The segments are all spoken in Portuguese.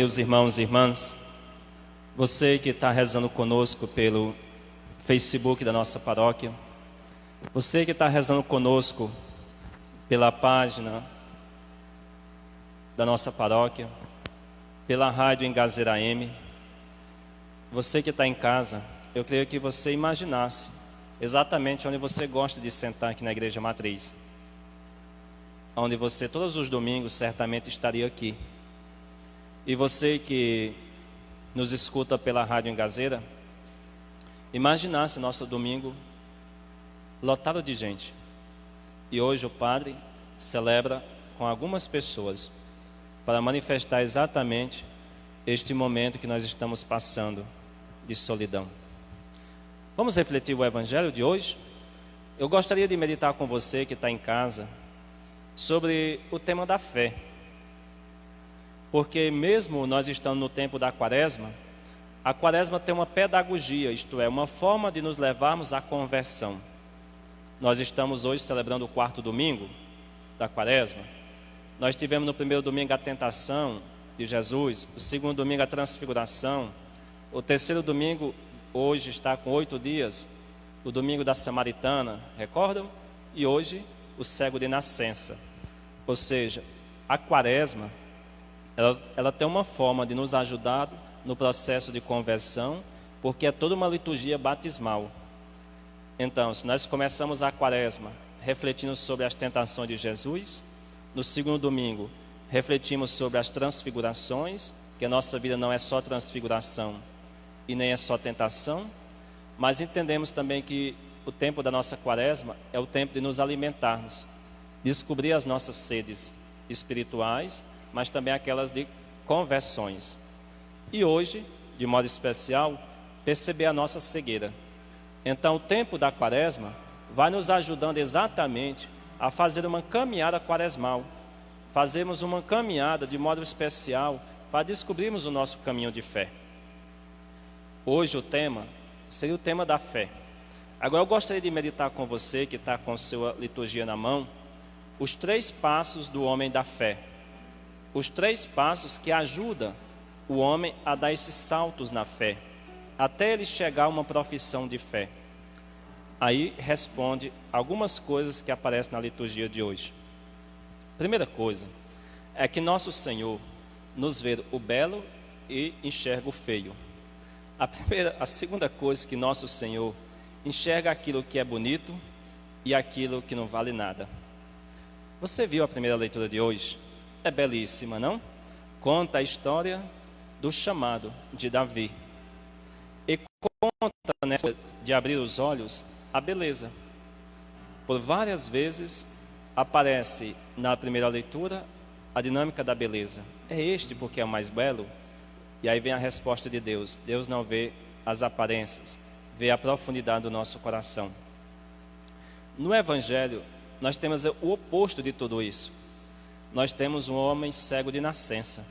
meus irmãos e irmãs, você que está rezando conosco pelo Facebook da nossa paróquia, você que está rezando conosco pela página da nossa paróquia, pela rádio Engazeira AM, você que está em casa, eu creio que você imaginasse exatamente onde você gosta de sentar aqui na Igreja Matriz, onde você todos os domingos certamente estaria aqui. E você que nos escuta pela rádio Engazeira, imaginasse nosso domingo lotado de gente. E hoje o padre celebra com algumas pessoas para manifestar exatamente este momento que nós estamos passando de solidão. Vamos refletir o Evangelho de hoje? Eu gostaria de meditar com você que está em casa sobre o tema da fé. Porque mesmo nós estando no tempo da quaresma, a quaresma tem uma pedagogia, isto é, uma forma de nos levarmos à conversão. Nós estamos hoje celebrando o 4º domingo da quaresma. Nós tivemos no primeiro domingo a tentação de Jesus, o segundo domingo a transfiguração, o terceiro domingo hoje está com 8 dias, o domingo da Samaritana, recordam? E hoje o cego de nascença. Ou seja, a quaresma, ela tem uma forma de nos ajudar no processo de conversão, porque é toda uma liturgia batismal. Então, se nós começamos a quaresma refletindo sobre as tentações de Jesus, no segundo domingo refletimos sobre as transfigurações, que a nossa vida não é só transfiguração e nem é só tentação, mas entendemos também que o tempo da nossa quaresma é o tempo de nos alimentarmos, descobrir as nossas sedes espirituais, mas também aquelas de conversões. E hoje, de modo especial, perceber a nossa cegueira. Então, o tempo da quaresma vai nos ajudando exatamente a fazer uma caminhada quaresmal. Fazemos uma caminhada de modo especial para descobrirmos o nosso caminho de fé. Hoje o tema seria o tema da fé. Agora eu gostaria de meditar com você que está com sua liturgia na mão, os 3 passos do homem da fé. Os 3 passos que ajudam o homem a dar esses saltos na fé, até ele chegar a uma profissão de fé. Aí responde algumas coisas que aparecem na liturgia de hoje. Primeira coisa é que Senhor nos vê o belo e enxerga o feio. A segunda coisa que nosso Senhor enxerga aquilo que é bonito e aquilo que não vale nada. Você viu a primeira leitura de hoje? É belíssima, não? Conta a história do chamado de Davi. E conta nessa de abrir os olhos a beleza. Por várias vezes aparece na primeira leitura a dinâmica da beleza. É este porque é o mais belo? E aí vem a resposta de Deus. Deus não vê as aparências, vê a profundidade do nosso coração. No Evangelho, nós temos o oposto de tudo isso. Nós temos um homem cego de nascença.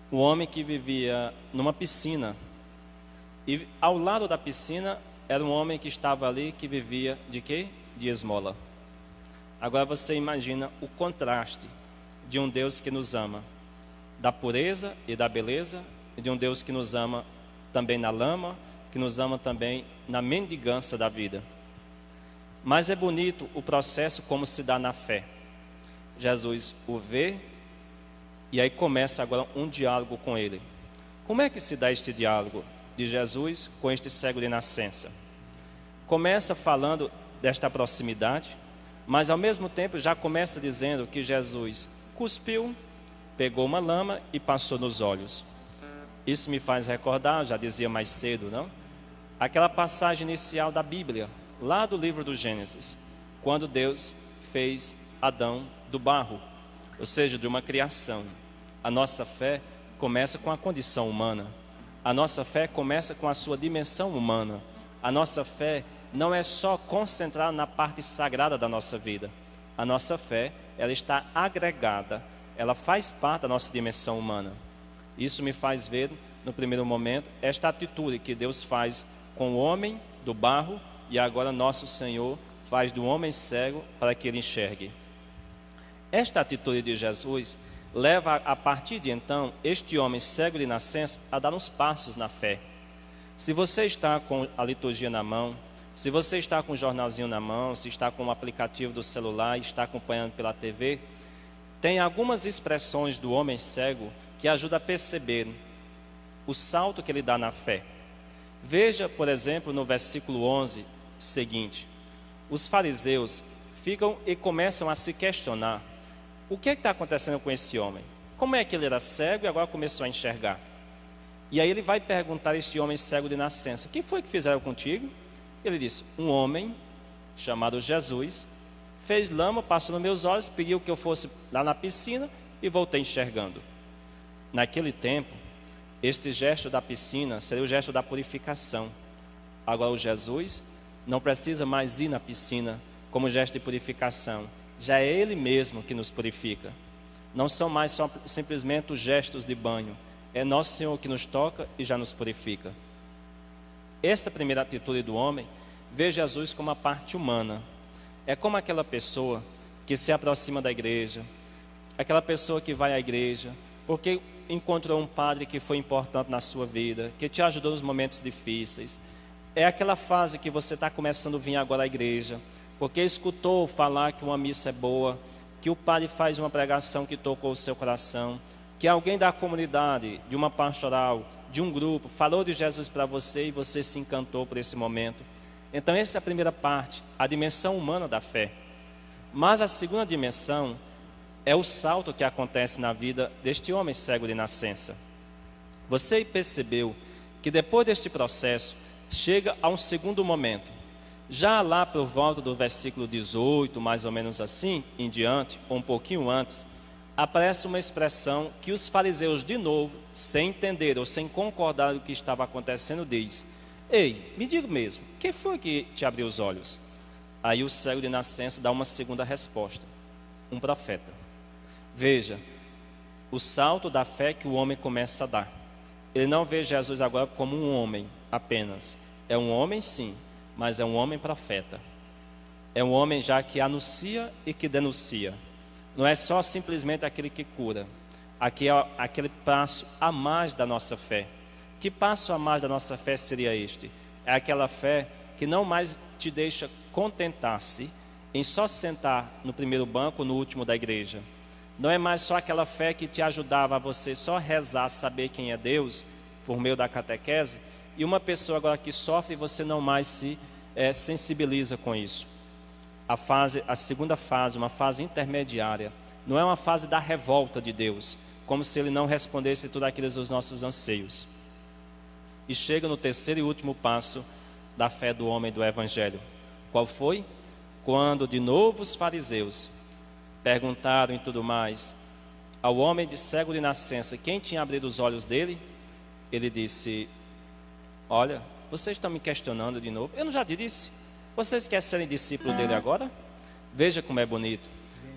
Um homem que vivia numa piscina. E ao lado da piscina era um homem que estava ali que vivia de quê? De esmola. Agora você imagina o contraste de um Deus que nos ama, da pureza e da beleza, e de um Deus que nos ama também na lama, que nos ama também na mendigância da vida. Mas é bonito o processo como se dá na fé. Jesus o vê e aí começa agora um diálogo com ele. Como é que se dá este diálogo de Jesus com este cego de nascença? Começa falando desta proximidade, mas ao mesmo tempo já começa dizendo que Jesus cuspiu, pegou uma lama e passou nos olhos. Isso me faz recordar, já dizia mais cedo, não? Aquela passagem inicial da Bíblia, lá do livro do Gênesis, quando Deus fez Adão do barro, ou seja, de uma criação. A nossa fé começa com a condição humana. A nossa fé começa com a sua dimensão humana. A nossa fé não é só concentrada na parte sagrada da nossa vida. A nossa fé, ela está agregada, ela faz parte da nossa dimensão humana. Isso me faz ver, no primeiro momento, esta atitude que Deus faz com o homem do barro e agora nosso Senhor faz do homem cego para que ele enxergue. Esta atitude de Jesus leva a partir de então este homem cego de nascença a dar uns passos na fé. Se você está com a liturgia na mão, se você está com o jornalzinho na mão, se está com o aplicativo do celular e está acompanhando pela TV, tem algumas expressões do homem cego que ajudam a perceber o salto que ele dá na fé. Veja, por exemplo, no versículo 11 seguinte: os fariseus ficam e começam a se questionar: o que está acontecendo com esse homem? Como é que ele era cego e agora começou a enxergar? E aí ele vai perguntar a este homem cego de nascença: o que foi que fizeram contigo? Ele disse: um homem chamado Jesus fez lama, passou nos meus olhos, pediu que eu fosse lá na piscina e voltei enxergando. Naquele tempo, este gesto da piscina seria o gesto da purificação. Agora o Jesus não precisa mais ir na piscina como gesto de purificação. Já é Ele mesmo que nos purifica. Não são mais só simplesmente os gestos de banho. É nosso Senhor que nos toca e já nos purifica. Esta primeira atitude do homem vê Jesus como a parte humana. É como aquela pessoa que se aproxima da igreja, aquela pessoa que vai à igreja porque encontrou um padre que foi importante na sua vida, que te ajudou nos momentos difíceis. É aquela fase que você está começando a vir agora à igreja, porque escutou falar que uma missa é boa, que o padre faz uma pregação que tocou o seu coração, que alguém da comunidade, de uma pastoral, de um grupo, falou de Jesus para você e você se encantou por esse momento. Então essa é a primeira parte, a dimensão humana da fé. Mas a segunda dimensão é o salto que acontece na vida deste homem cego de nascença. Você percebeu que depois deste processo, chega a um segundo momento. Já lá por volta do versículo 18, mais ou menos assim, em diante, ou um pouquinho antes, aparece uma expressão que os fariseus, de novo, sem entender ou sem concordar com o que estava acontecendo, diz: ei, me diga mesmo, quem foi que te abriu os olhos? Aí o cego de nascença dá uma segunda resposta: um profeta. Veja, o salto da fé que o homem começa a dar. Ele não vê Jesus agora como um homem apenas. É um homem sim, mas é um homem profeta. É um homem já que anuncia e que denuncia. Não é só simplesmente aquele que cura. Aqui é aquele passo a mais da nossa fé. Que passo a mais da nossa fé seria este? É aquela fé que não mais te deixa contentar-se em só sentar no primeiro banco, no último da igreja. Não é mais só aquela fé que te ajudava a você só rezar, saber quem é Deus, por meio da catequese, e uma pessoa agora que sofre e você não mais se sensibiliza com isso. A segunda fase, uma fase intermediária, não é uma fase da revolta de Deus, como se Ele não respondesse tudo aquilo dos nossos anseios. E chega no terceiro e último passo da fé do homem do Evangelho. Qual foi? Quando de novo os fariseus perguntaram e tudo mais ao homem de cego de nascença quem tinha abrido os olhos dele, ele disse: olha, vocês estão me questionando de novo, eu não já disse, vocês querem serem discípulos dele agora? Veja como é bonito,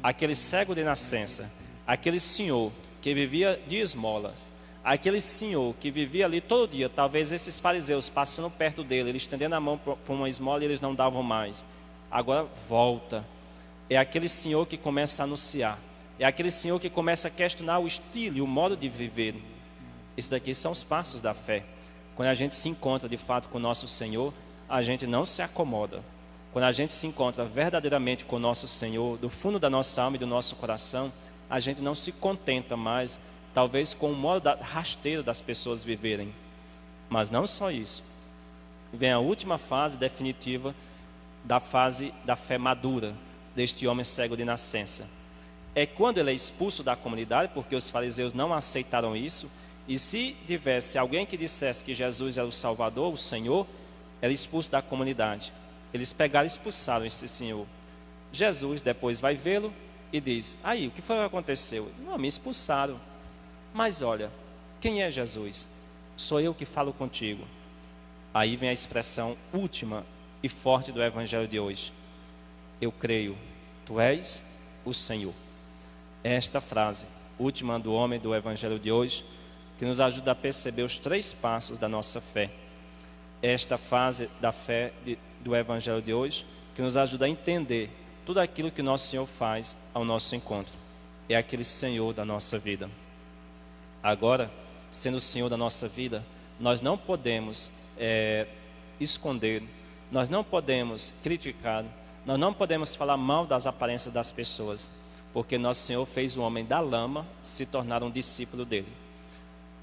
aquele cego de nascença, aquele senhor que vivia de esmolas, aquele senhor que vivia ali todo dia, talvez esses fariseus passando perto dele, ele estendendo a mão para uma esmola e eles não davam mais, agora volta. É aquele senhor que começa a anunciar. É aquele senhor que começa a questionar o estilo e o modo de viver. Esses daqui são os passos da fé. Quando a gente se encontra de fato com o nosso Senhor, a gente não se acomoda. Quando a gente se encontra verdadeiramente com o nosso Senhor, do fundo da nossa alma e do nosso coração, a gente não se contenta mais, talvez com o modo rasteiro das pessoas viverem. Mas não só isso. Vem a última fase definitiva da fase da fé madura deste homem cego de nascença. É quando ele é expulso da comunidade, porque os fariseus não aceitaram isso, e se tivesse alguém que dissesse que Jesus era o Salvador, o Senhor, era expulso da comunidade. Eles pegaram e expulsaram esse senhor. Jesus depois vai vê-lo e diz: aí, o que foi que aconteceu? Não, me expulsaram. Mas olha, quem é Jesus? Sou eu que falo contigo. Aí vem a expressão última e forte do Evangelho de hoje: eu creio, tu és o Senhor. É esta frase, última do homem do Evangelho de hoje, que nos ajuda a perceber os três passos da nossa fé. Esta fase da fé do Evangelho de hoje, que nos ajuda a entender tudo aquilo que nosso Senhor faz ao nosso encontro. é aquele Senhor da nossa vida. Agora, sendo o Senhor da nossa vida, nós não podemos esconder, nós não podemos criticar, nós não podemos falar mal das aparências das pessoas, porque nosso Senhor fez o homem da lama se tornar um discípulo dele,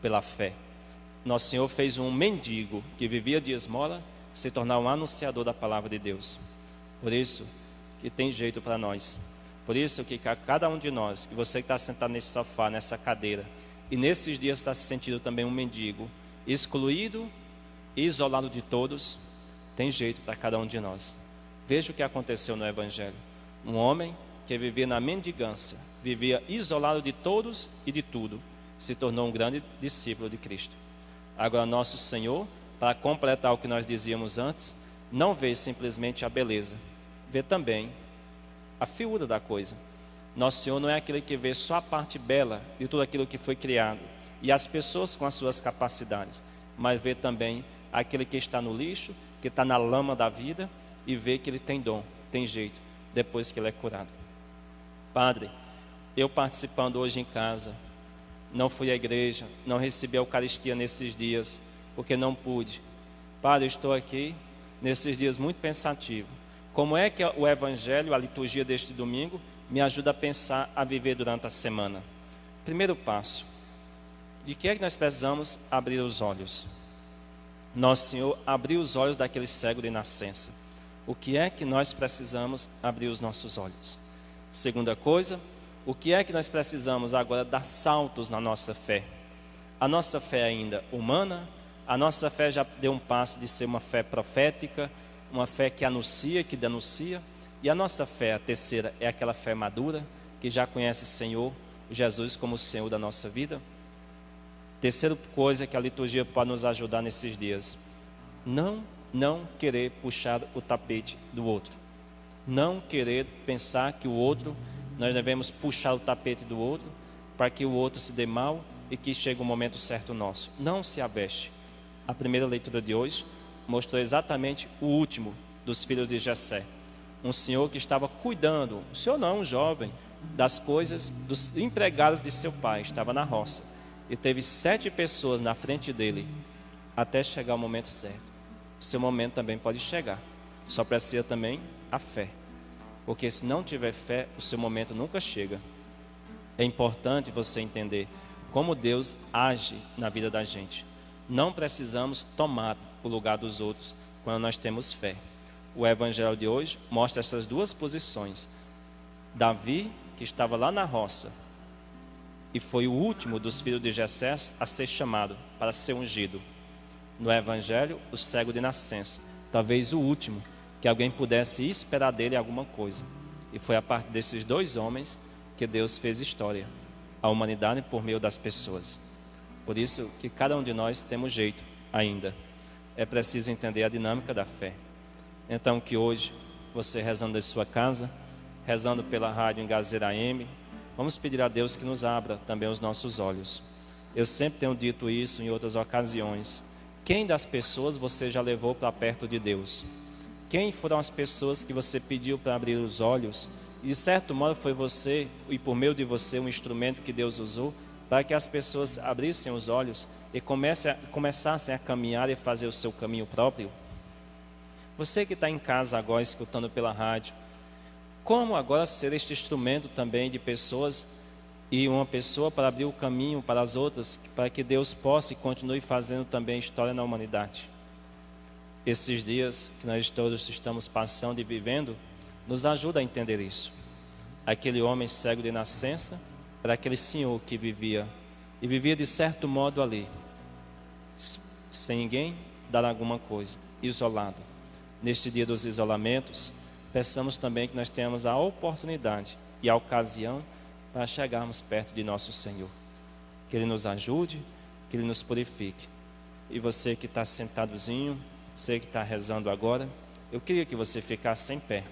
pela fé. Nosso Senhor fez um mendigo que vivia de esmola se tornar um anunciador da palavra de Deus. Por isso que tem jeito para nós. Por isso que cada um de nós, que você que está sentado nesse sofá, nessa cadeira, e nesses dias está se sentindo também um mendigo, excluído e isolado de todos, tem jeito para cada um de nós. Veja o que aconteceu no Evangelho. Um homem que vivia na mendigância, vivia isolado de todos e de tudo, se tornou um grande discípulo de Cristo. Agora nosso Senhor, para completar o que nós dizíamos antes, não vê simplesmente a beleza, vê também a figura da coisa. Nosso Senhor não é aquele que vê só a parte bela de tudo aquilo que foi criado e as pessoas com as suas capacidades, mas vê também aquele que está no lixo, que está na lama da vida e vê que ele tem dom, tem jeito, depois que ele é curado. Padre, eu participando hoje em casa, não fui à igreja, não recebi a Eucaristia nesses dias, porque não pude. Padre, eu estou aqui nesses dias muito pensativo. Como é que o Evangelho, a liturgia deste domingo, me ajuda a pensar, a viver durante a semana? Primeiro passo, de que é que nós precisamos abrir os olhos? Nosso Senhor abriu os olhos daquele cego de nascença. O que é que nós precisamos abrir os nossos olhos? Segunda coisa, o que é que nós precisamos agora dar saltos na nossa fé? A nossa fé ainda humana, a nossa fé já deu um passo de ser uma fé profética, uma fé que anuncia, que denuncia. E a nossa fé, a terceira, é aquela fé madura, que já conhece o Senhor, Jesus como o Senhor da nossa vida. Terceira coisa que a liturgia pode nos ajudar nesses dias: não querer puxar o tapete do outro. Não querer pensar que o outro, nós devemos puxar o tapete do outro, para que o outro se dê mal e que chegue o momento certo nosso. Não se aveste. A primeira leitura de hoje mostrou exatamente o último dos filhos de Jessé. Um senhor que estava cuidando, o senhor não, um jovem, das coisas dos empregados de seu pai, estava na roça. E teve 7 pessoas na frente dele, até chegar o momento certo. O seu momento também pode chegar. Só precisa também a fé. Porque se não tiver fé, o seu momento nunca chega. É importante você entender como Deus age na vida da gente. Não precisamos tomar o lugar dos outros quando nós temos fé. O Evangelho de hoje mostra essas duas posições. Davi, que estava lá na roça, e foi o último dos filhos de Jessé a ser chamado para ser ungido. No Evangelho, o cego de nascença, talvez o último, que alguém pudesse esperar dele alguma coisa. E foi a partir desses 2 homens que Deus fez história, a humanidade por meio das pessoas. Por isso que cada um de nós temos jeito ainda. É preciso entender a dinâmica da fé. Então que hoje, você rezando em sua casa, rezando pela rádio em Gazeira AM, vamos pedir a Deus que nos abra também os nossos olhos. Eu sempre tenho dito isso em outras ocasiões. Quem das pessoas você já levou para perto de Deus? Quem foram as pessoas que você pediu para abrir os olhos? E de certo modo foi você, e por meio de você, um instrumento que Deus usou para que as pessoas abrissem os olhos e começassem a caminhar e fazer o seu caminho próprio. Você que está em casa agora escutando pela rádio, como agora ser este instrumento também de pessoas e uma pessoa para abrir o caminho para as outras, para que Deus possa e continue fazendo também história na humanidade? Esses dias que nós todos estamos passando e vivendo, nos ajuda a entender isso. Aquele homem cego de nascença era aquele senhor que vivia, e vivia de certo modo ali, sem ninguém dar alguma coisa, isolado. Neste dia dos isolamentos, peçamos também que nós tenhamos a oportunidade e a ocasião para chegarmos perto de nosso Senhor. Que Ele nos ajude, que Ele nos purifique. E você que está sentadozinho, você que está rezando agora, eu queria que você ficasse em pé.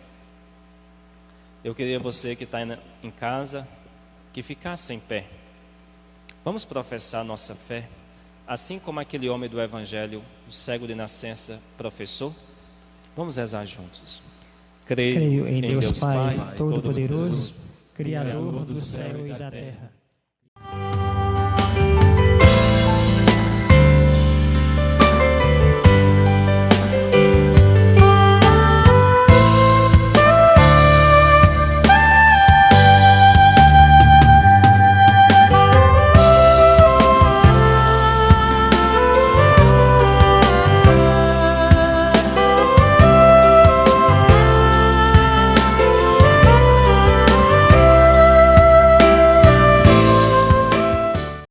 Eu queria você que está em casa, que ficasse em pé. Vamos professar nossa fé, assim como aquele homem do Evangelho, o cego de nascença, professou. Vamos rezar juntos. Creio em Deus Pai Todo-Poderoso, Criador do céu e da terra,